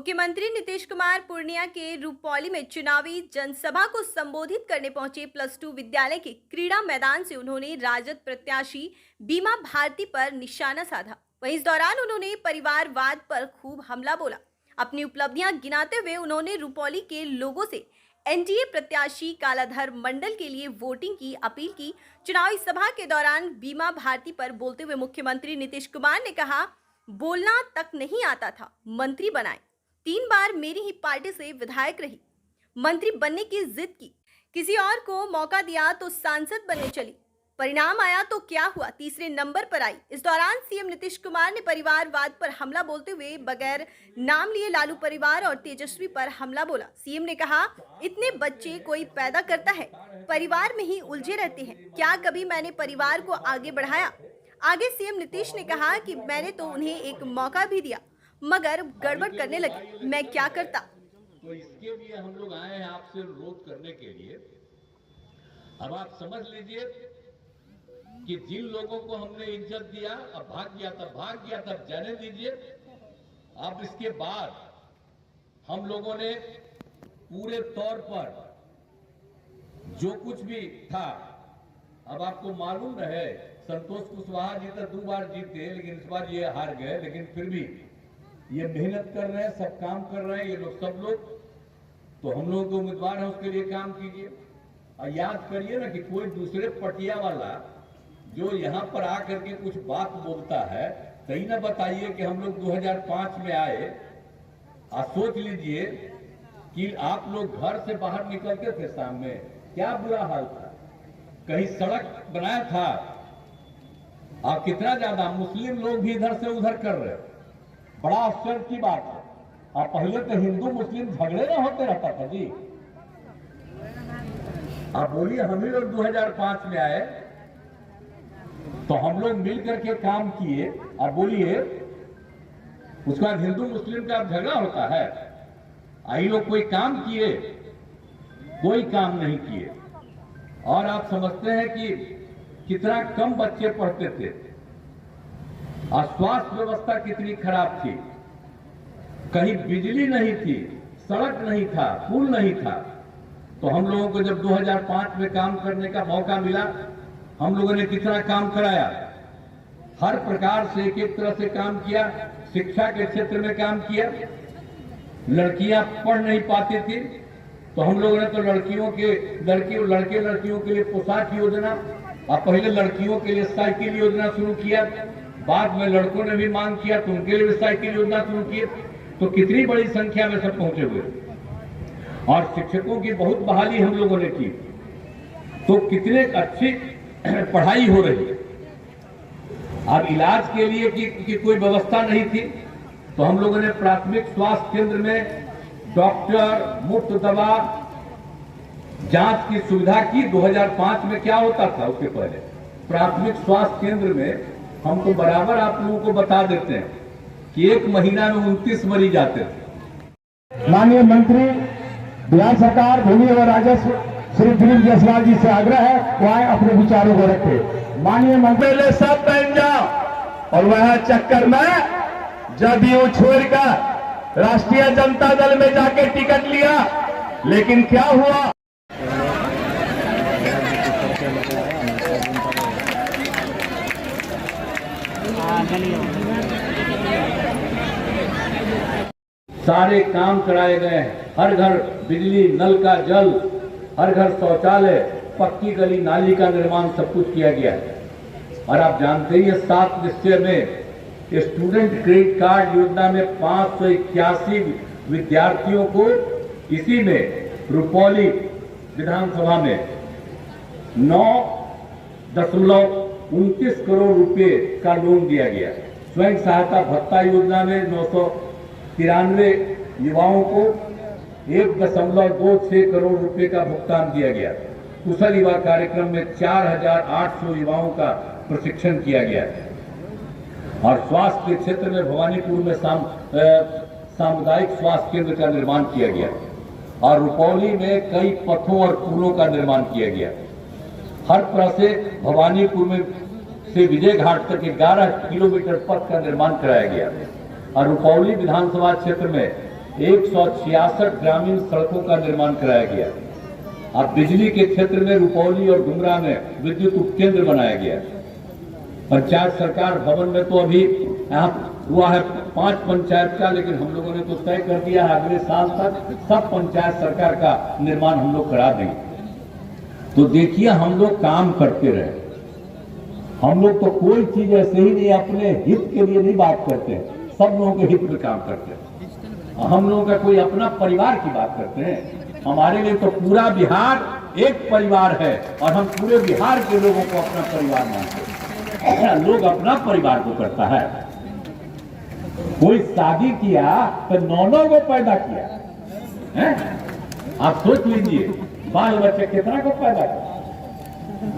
मुख्यमंत्री नीतीश कुमार पूर्णिया के रूपौली में चुनावी जनसभा को संबोधित करने पहुंचे। +2 विद्यालय के क्रीड़ा मैदान से उन्होंने राजद प्रत्याशी बीमा भारती पर निशाना साधा। वहीं इस दौरान उन्होंने परिवारवाद पर खूब हमला बोला। अपनी उपलब्धियां गिनाते हुए उन्होंने रूपौली के लोगों से एनडीए प्रत्याशी कालाधर मंडल के लिए वोटिंग की अपील की। चुनावी सभा के दौरान बीमा भारती पर बोलते हुए मुख्यमंत्री नीतीश कुमार ने कहा, बोलना तक नहीं आता था, मंत्री बनाए। 3 बार मेरी ही पार्टी से विधायक रही, मंत्री बनने की जिद की, किसी और को मौका दिया तो सांसद बनने चली, परिणाम आया तो क्या हुआ, तीसरे नंबर पर आई। इस दौरान सीएम नीतीश कुमार ने परिवारवाद पर हमला बोलते हुए बगैर नाम लिए लालू परिवार और तेजस्वी पर हमला बोला। सीएम ने कहा, इतने बच्चे कोई पैदा करता है, परिवार में ही उलझे रहते हैं, क्या कभी मैंने परिवार को आगे बढ़ाया? आगे सीएम नीतीश ने कहा कि मैंने तो उन्हें एक मौका भी दिया मगर गड़बड़ करने लगे, मैं क्या करता। तो इसके लिए हम लोग आए हैं आपसे अनुरोध करने के लिए। अब आप समझ लीजिए कि जिन लोगों को हमने इज्जत दिया, अब भाग गया तब जाने दीजिए। अब इसके बाद हम लोगों ने पूरे तौर पर जो कुछ भी था, अब आपको मालूम रहे, संतोष कुशवाहा जी तो 2 बार जीते, लेकिन इस बार ये हार गए, लेकिन फिर भी ये मेहनत कर रहे हैं, सब काम कर रहे हैं ये लोग, सब लोग। तो हम लोगों के उम्मीदवार हैं, उसके लिए काम कीजिए। और याद करिए ना कि कोई दूसरे पटिया वाला जो यहाँ पर आकर के कुछ बात बोलता है, कहीं ना बताइए कि हम लोग 2005 में आए। और सोच लीजिए कि आप लोग घर से बाहर निकलते थे, सामने क्या बुरा हाल था, कहीं सड़क बनाया था, और कितना ज्यादा मुस्लिम लोग भी इधर से उधर कर रहे, बड़ा आश्चर्य की बात है। और पहले तो हिंदू मुस्लिम झगड़े ना होते रहता था जी। आप बोलिए, हम ही लोग 2005 में आए तो हम लोग मिलकर के काम किए। और बोलिए, उसके बाद हिंदू मुस्लिम का झगड़ा होता है? आई लोग कोई काम किए? कोई काम नहीं किए। और आप समझते हैं कि कितना कम बच्चे पढ़ते थे, और स्वास्थ्य व्यवस्था कितनी खराब थी, कहीं बिजली नहीं थी, सड़क नहीं था, पुल नहीं था। तो हम लोगों को जब 2005 में काम करने का मौका मिला, हम लोगों ने कितना काम कराया, हर प्रकार से एक तरह से काम किया। शिक्षा के क्षेत्र में काम किया, लड़कियां पढ़ नहीं पाती थी तो हम लोगों ने तो लड़कियों के लिए पोशाक योजना, और पहले लड़कियों के लिए साइकिल योजना शुरू किया, बाद में लड़कों ने भी मांग किया तो उनके लिए भी साइकिल योजना शुरू की। तो कितनी बड़ी संख्या में सब पहुंचे हुए। और शिक्षकों की बहुत बहाली हम लोगों ने की, तो कितने अच्छी पढ़ाई हो रही है। अब इलाज के लिए की कोई व्यवस्था नहीं थी, तो हम लोगों ने प्राथमिक स्वास्थ्य केंद्र में डॉक्टर, मुफ्त दवा, जांच की सुविधा की। 2005 में क्या होता था, उसके पहले प्राथमिक स्वास्थ्य केंद्र में हम तो बराबर आप लोगों को बता देते हैं कि 1 महीना में 29 मरीज आते थे। माननीय मंत्री बिहार सरकार भूमि एवं राजस्व श्री दिलीप जायसवाल जी से आग्रह है वो आए अपने विचारों को रखे। माननीय मंत्री सब बन जाओ, और वह चक्कर में जदयू छोड़कर राष्ट्रीय जनता दल में जाके टिकट लिया, लेकिन क्या हुआ, सारे काम कराए गए, हर घर बिजली, नल का जल, हर घर शौचालय, पक्की गली नाली का निर्माण, सब कुछ किया गया है। और आप जानते ही 7 निश्चय में स्टूडेंट क्रेडिट कार्ड योजना में 581 विद्यार्थियों को इसी में रूपौली विधानसभा में 9.29 करोड़ रुपए का लोन दिया गया। स्वयं सहायता भत्ता योजना में 993 युवाओं को 1.26 करोड़ रुपए का भुगतान दिया गया। कुशल युवा कार्यक्रम में 4800 युवाओं का प्रशिक्षण किया गया। और स्वास्थ्य के क्षेत्र में भवानीपुर में सामुदायिक स्वास्थ्य केंद्र का निर्माण किया गया, और रुपौली में कई पथों और पुलों का निर्माण किया गया। हर तरह से भवानीपुर में से विजय घाट तक 11 किलोमीटर पथ का निर्माण कराया गया। और रुपौली विधानसभा क्षेत्र में 166 ग्रामीण सड़कों का निर्माण कराया गया। अब बिजली के क्षेत्र में रुपौली और डुमरा में विद्युत उपकेंद्र बनाया गया। पंचायत सरकार भवन में तो अभी यहाँ हुआ है 5 पंचायत का, लेकिन हम लोगों ने तो तय कर दिया है अगले साल तक सब पंचायत सरकार का निर्माण हम लोग करा देंगे। तो देखिए, हम लोग काम करते रहे। हम लोग तो कोई चीज ऐसे ही नहीं अपने हित के लिए नहीं बात करते हैं, सब लोगों के हित में काम करते हैं। हम लोगों का कोई अपना परिवार की बात करते हैं। हमारे लिए तो पूरा बिहार एक परिवार है और हम पूरे बिहार के लोगों को अपना परिवार मानते हैं। लोग अपना परिवार को करता है। कोई शादी किया तो 9 को पैदा किया है। आप सोच लीजिए, बाल बच्चे कितना को पैदा किया।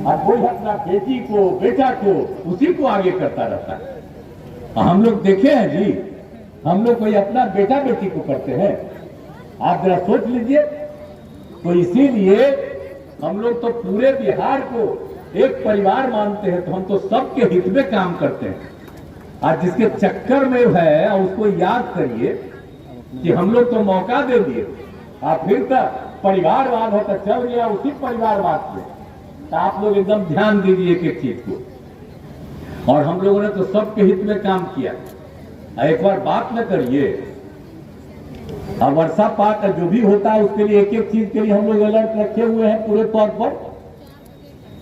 और कोई अपना बेटी को बेटा को उसी को आगे करता रहता है। हम लोग देखे हैं जी, हम लोग कोई अपना बेटा बेटी को करते हैं? आप जरा सोच लीजिए। तो इसीलिए हम लोग तो पूरे बिहार को एक परिवार मानते हैं, तो हम तो सबके हित में काम करते हैं। आज जिसके चक्कर में है उसको याद करिए कि हम लोग तो मौका दे दिए, आप फिर तक परिवारवाद हो तो चल गया उसी परिवारवाद पे। तो आप लोग एकदम ध्यान दीजिए एक चीज को। और हम लोगों ने तो सबके हित में काम किया। एक बार बात न करिए, अब वर्षापात जो भी होता है उसके लिए एक एक चीज के लिए हम लोग अलर्ट रखे हुए हैं पूरे तौर पर,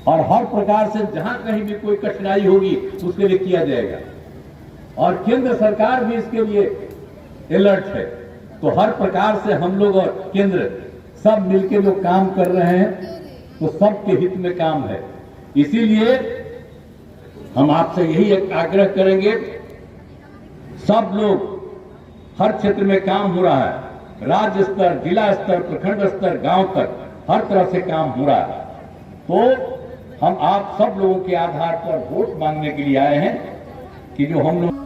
और हर प्रकार से जहां कहीं भी कोई कठिनाई होगी उसके लिए किया जाएगा। और केंद्र सरकार भी इसके लिए अलर्ट है। तो हर प्रकार से हम लोग और केंद्र सब मिलकर जो काम कर रहे हैं तो सबके हित में काम है। इसीलिए हम आपसे यही एक आग्रह करेंगे, सब लोग हर क्षेत्र में काम हो रहा है, राज्य स्तर, जिला स्तर, प्रखंड स्तर, गांव तक हर तरह से काम हो रहा है। तो हम आप सब लोगों के आधार पर वोट मांगने के लिए आए हैं कि जो हम लोग